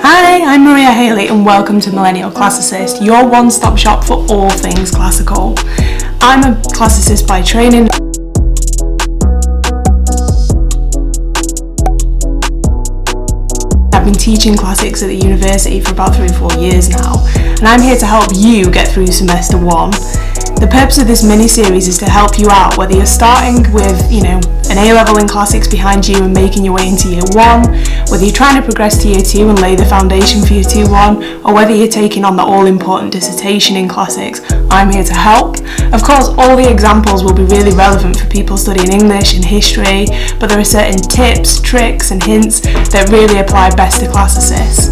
Hi, I'm Maria Haley and welcome to Millennial Classicist, your one-stop shop for all things classical. I'm a classicist by training. I've been teaching classics at the university for about 3 or 4 years now, and I'm here to help you get through semester 1. The purpose of this mini-series is to help you out, whether you're starting with, an A-level in classics behind you and making your way into year 1, whether you're trying to progress to year 2 and lay the foundation for year 2-1, or whether you're taking on the all-important dissertation in classics. I'm here to help. Of course, all the examples will be really relevant for people studying English and history, but there are certain tips, tricks and hints that really apply best to classicists.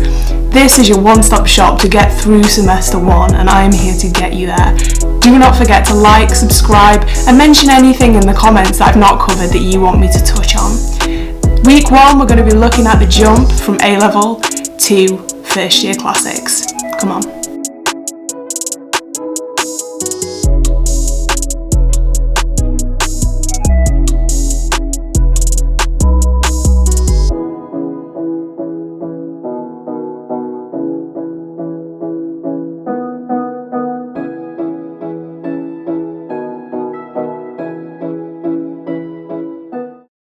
This is your one-stop shop to get through semester 1, and I'm here to get you there. Do not forget to like, subscribe, and mention anything in the comments that I've not covered that you want me to touch on. Week 1, we're going to be looking at the jump from A-level to first year classics. Come on.